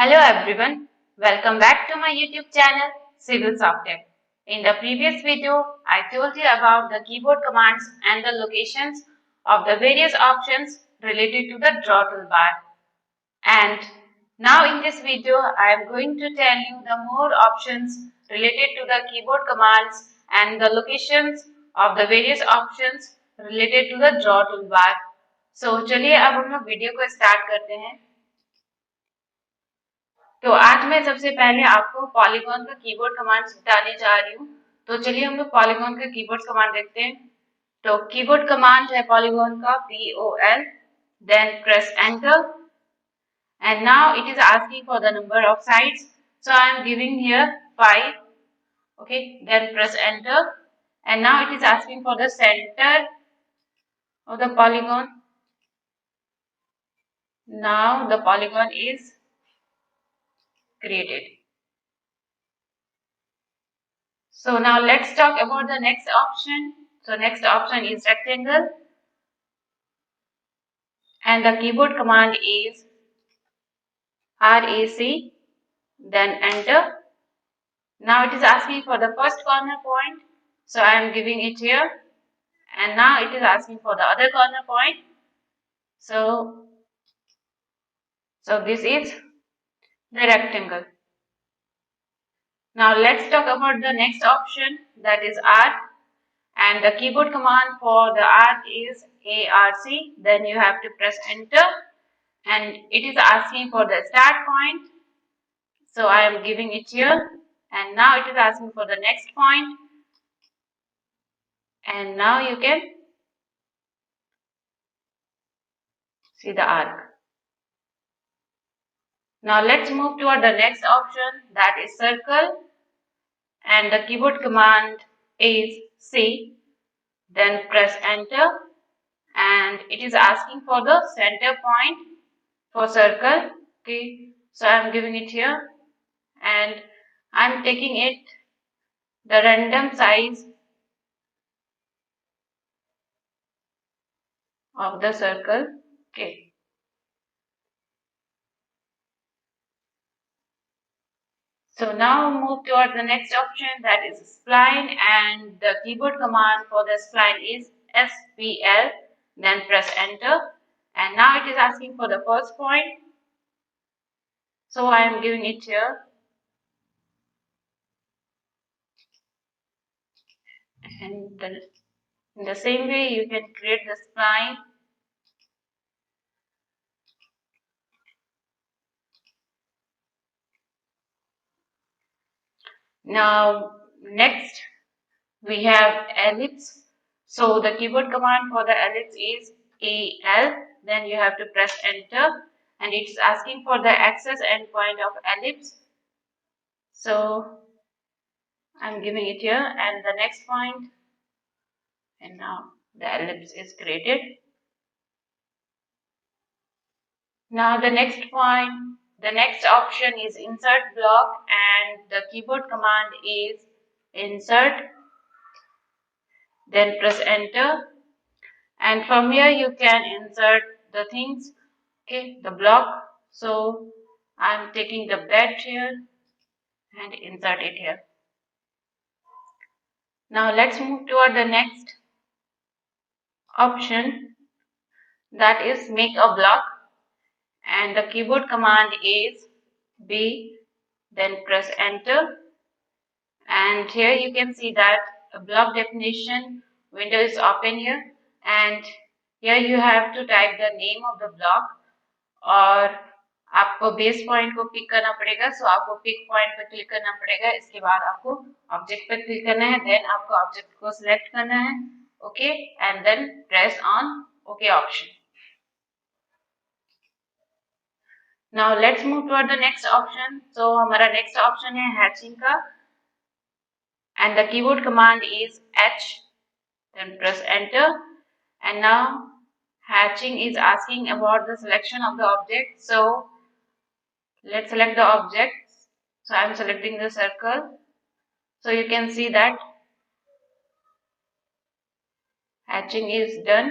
Hello everyone, welcome back to my YouTube channel Civil Software. In the previous video, I told you about the keyboard commands and the locations of the various options related to the draw toolbar. And now in this video, I am going to tell you the more options related to the keyboard commands and the locations of the various options related to the draw toolbar. So चलिए अब हम लोग video को start करते हैं। तो आज मैं सबसे पहले आपको पॉलीगॉन का कीबोर्ड कमांड बताने जा रही हूँ। तो चलिए हम लोग पॉलीगॉन का कीबोर्ड कमांड देखते हैं। तो कीबोर्ड कमांड है पॉलीगॉन का POL, then press enter and now it is asking for the number of sides. So I am giving here 5. Okay, then press enter and now it is asking for the center of the polygon. Now the polygon is created. So now let's talk about the next option. So next option is rectangle and the keyboard command is RAC, then enter. Now it is asking for the first corner point, so I am giving it here, and now it is asking for the other corner point. So this is the rectangle. Now let's talk about the next option, that is arc, and the keyboard command for the arc is ARC. Then you have to press enter and it is asking for the start point. So I am giving it here and now it is asking for the next point and now you can see the arc. Now let's move toward the next option, that is circle, and the keyboard command is C. Then press enter and it is asking for the center point for circle. Okay, so I am giving it here and I am taking it the random size of the circle. Okay. So now move toward the next option, that is spline, and the keyboard command for the spline is SPL. Then press enter and now it is asking for the first point. So I am giving it here and in the same way you can create the spline. Now next we have ellipse. So the keyboard command for the ellipse is AL. Then you have to press enter and it's asking for the access endpoint of ellipse. So I'm giving it here and the next point, and now the ellipse is created. Now the next point, the next option is insert block and the keyboard command is insert. Then press enter and from here you can insert the things, okay, the block. So I'm taking the bed here and insert it here. Now let's move toward the next option, that is make a block, and the keyboard command is B. Then press enter and here you can see that a block definition window is open here and here you have to type the name of the block और आपको base point को pick करना पड़ेगा. सो आपको pick point पर click करना पड़ेगा. इसके बाद आपको ऑब्जेक्ट पर क्लिक करना है. देन आपको ऑब्जेक्ट को सिलेक्ट करना है. Okay and then press on okay option. Now let's move toward the next option. So हमारा next option है hatching का and the keyboard command is H. Then press enter and now hatching is asking about the selection of the object. So let's select the object. So I am selecting the circle. So you can see that hatching is done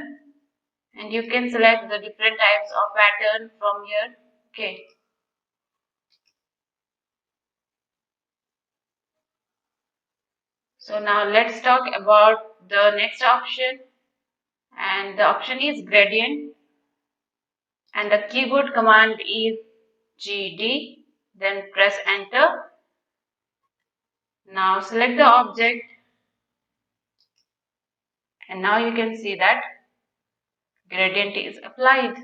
and you can select the different types of pattern from here. Okay. So now let's talk about the next option, and the option is gradient, and the keyboard command is GD, then press enter. Now select the object, and now you can see that gradient is applied.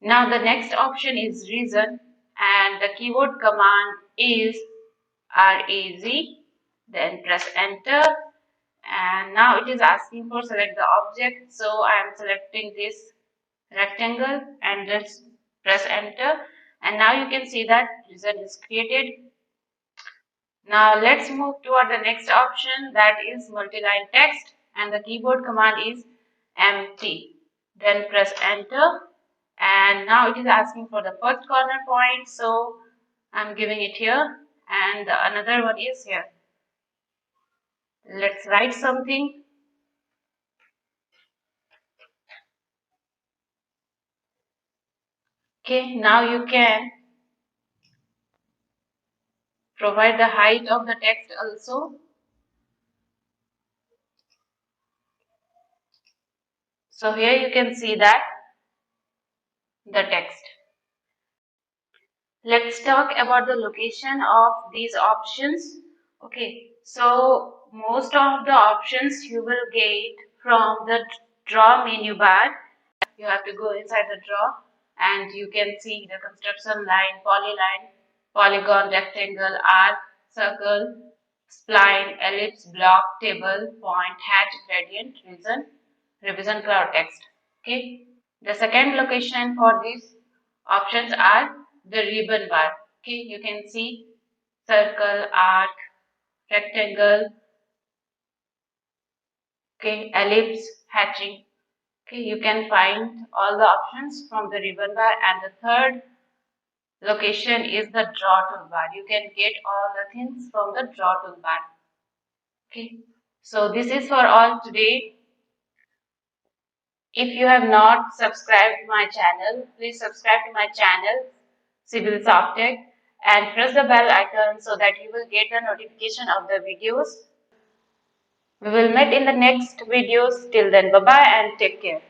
Now the next option is reason, and the keyboard command is REZ, then press enter, and now it is asking for select the object, so I am selecting this rectangle and let's press enter, and now you can see that reason is created. Now let's move toward the next option, that is multi-line text, and the keyboard command is empty, then press enter, and now it is asking for the first corner point, so I'm giving it here, and another one is here. Let's write something. Okay, now you can provide the height of the text also. So here you can see that the text. Let's talk about the location of these options. Okay, so most of the options you will get from the draw menu bar. You have to go inside the draw and you can see the construction line, polyline, polygon, rectangle, arc, circle, spline, ellipse, block, table, point, hatch, gradient, revision cloud text. Okay. The second location for these options are the ribbon bar. Okay, you can see circle, arc, rectangle, okay, ellipse, hatching. Okay, you can find all the options from the ribbon bar, and the third location is the draw toolbar. You can get all the things from the draw toolbar. Okay, so this is for all today. If you have not subscribed to my channel, please subscribe to my channel, Civil Softech, and press the bell icon so that you will get the notification of the videos. We will meet in the next videos. Till then, bye bye and take care.